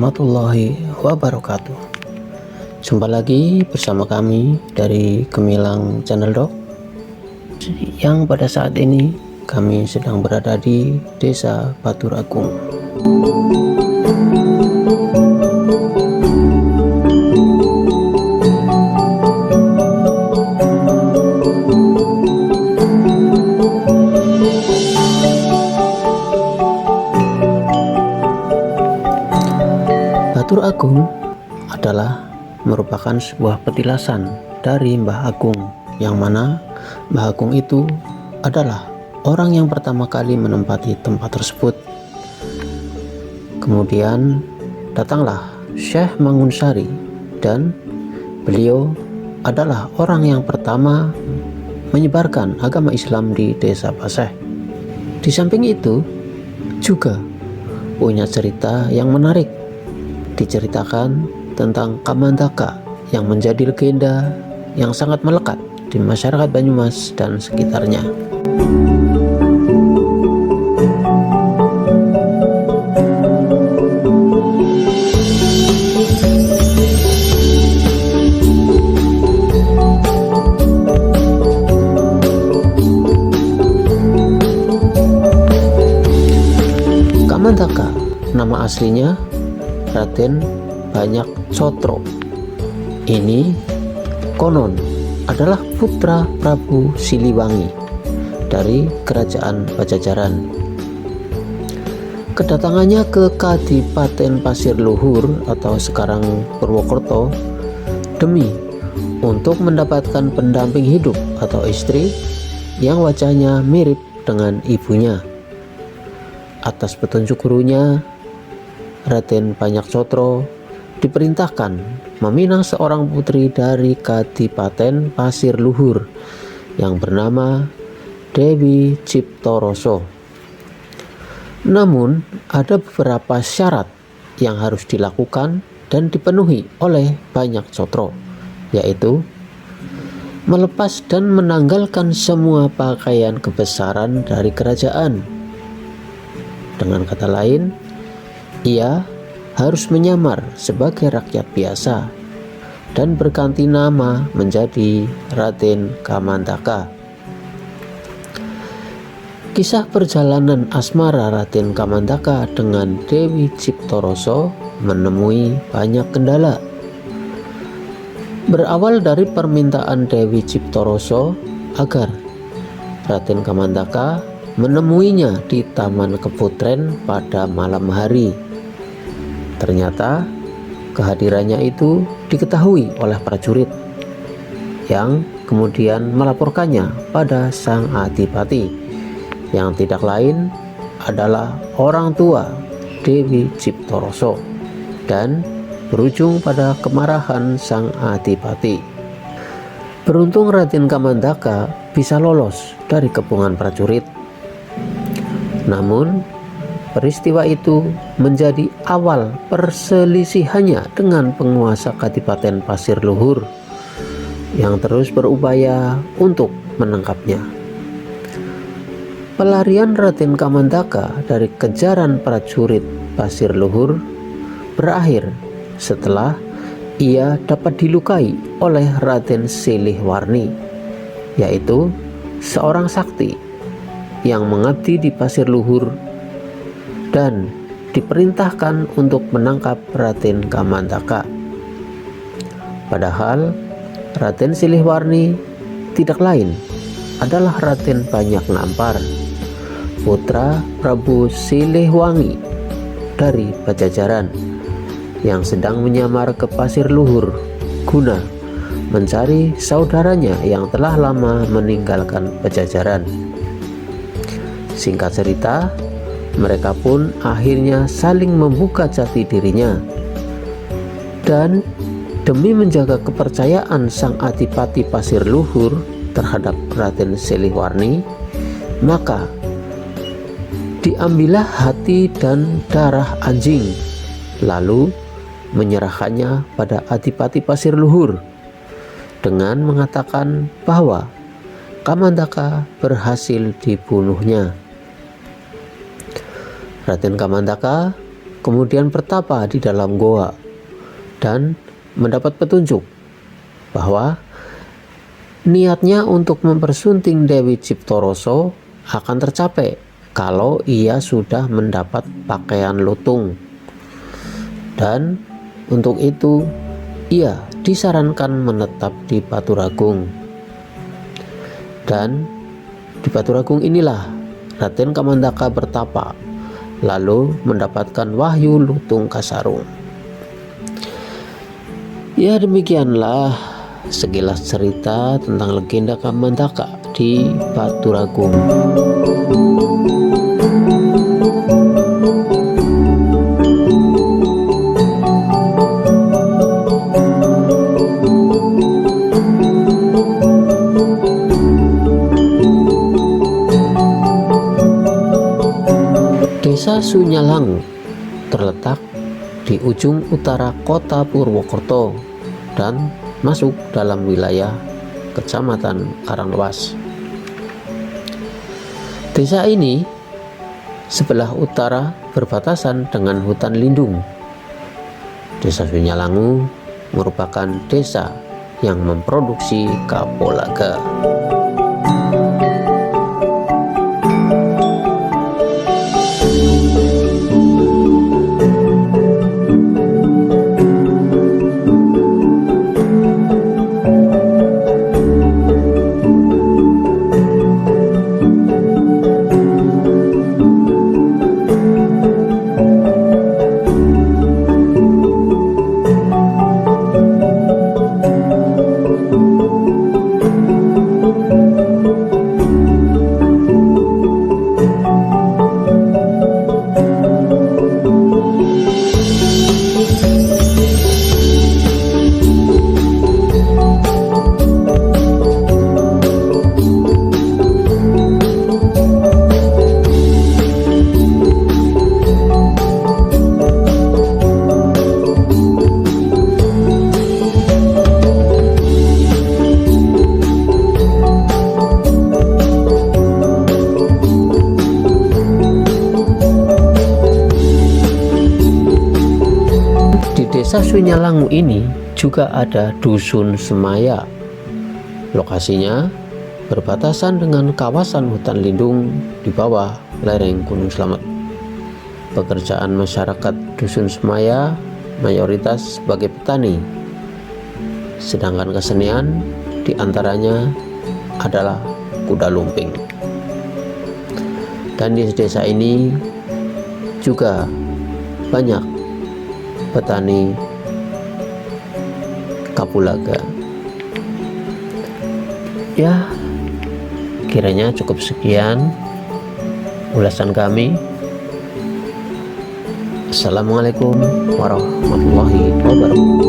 warahmatullahi wabarakatuh. Jumpa lagi bersama kami dari Gemilang Channel Dok, yang pada saat ini kami sedang berada di Desa Batur Agung. Batur Agung adalah merupakan sebuah petilasan dari Mbah Agung, yang mana Mbah Agung itu adalah orang yang pertama kali menempati tempat tersebut. Kemudian datanglah Syekh Mangunsari, dan beliau adalah orang yang pertama menyebarkan agama Islam di Desa Paseh. Di samping itu juga punya cerita yang menarik. Diceritakan tentang Kamandaka yang menjadi legenda yang sangat melekat di masyarakat Banyumas dan sekitarnya. Kamandaka nama aslinya Raden Banyak Cotro. Ini konon adalah putra Prabu Siliwangi dari Kerajaan Pajajaran. Kedatangannya ke Kadipaten Pasir Luhur atau sekarang Purwokerto demi untuk mendapatkan pendamping hidup atau istri yang wajahnya mirip dengan ibunya. Atas petunjuk gurunya, Raden Banyak Cotro diperintahkan meminang seorang putri dari Kadipaten Pasir Luhur yang bernama Dewi Ciptoroso. Namun ada beberapa syarat yang harus dilakukan dan dipenuhi oleh Banyak Cotro, yaitu melepas dan menanggalkan semua pakaian kebesaran dari kerajaan. Dengan kata lain, ia harus menyamar sebagai rakyat biasa dan berganti nama menjadi Raden Kamandaka. Kisah perjalanan asmara Raden Kamandaka dengan Dewi Ciptoroso menemui banyak kendala. Berawal dari permintaan Dewi Ciptoroso agar Raden Kamandaka menemuinya di Taman Keputren pada malam hari. Ternyata kehadirannya itu diketahui oleh prajurit yang kemudian melaporkannya pada sang adipati, yang tidak lain adalah orang tua Dewi Ciptoroso, dan berujung pada kemarahan sang adipati. Beruntung Raden Kamandaka bisa lolos dari kepungan prajurit. Namun peristiwa itu menjadi awal perselisihannya dengan penguasa Kadipaten Pasir Luhur yang terus berupaya untuk menangkapnya. Pelarian Raden Kamandaka dari kejaran prajurit Pasir Luhur berakhir setelah ia dapat dilukai oleh Raden Silihwarni, yaitu seorang sakti yang mengabdi di Pasir Luhur dan diperintahkan untuk menangkap Raden Kamandaka. Padahal Raden Silihwarni tidak lain adalah Raden Banyak Nampar, putra Prabu Silihwangi dari Pajajaran, yang sedang menyamar ke Pasir Luhur guna mencari saudaranya yang telah lama meninggalkan Pajajaran. Singkat cerita, mereka pun akhirnya saling membuka jati dirinya, dan demi menjaga kepercayaan sang adipati Pasir Luhur terhadap Raden Silihwarni, maka diambillah hati dan darah anjing, lalu menyerahkannya pada adipati Pasir Luhur dengan mengatakan bahwa Kamandaka berhasil dibunuhnya. Raden Kamandaka kemudian bertapa di dalam goa dan mendapat petunjuk bahwa niatnya untuk mempersunting Dewi Ciptoroso akan tercapai kalau ia sudah mendapat pakaian lutung, dan untuk itu ia disarankan menetap di Paturagung. Dan di Paturagung inilah Raden Kamandaka bertapa, lalu mendapatkan wahyu lutung kasarung. Ya, demikianlah sekilas cerita tentang legenda Kamandaka di Paturagung. Desa Sunyalangu terletak di ujung utara kota Purwokerto dan masuk dalam wilayah Kecamatan Karanglewas. Desa ini sebelah utara berbatasan dengan hutan lindung. Desa Sunyalangu merupakan desa yang memproduksi kapulaga. Desa Sunyalangu ini juga ada Dusun Semaya. Lokasinya berbatasan dengan kawasan hutan lindung di bawah lereng Gunung Slamet. Pekerjaan masyarakat Dusun Semaya mayoritas sebagai petani, sedangkan kesenian diantaranya adalah kuda lumping. Dan di desa ini juga banyak petani kapulaga. Ya, kiranya cukup sekian ulasan kami. Assalamualaikum warahmatullahi wabarakatuh.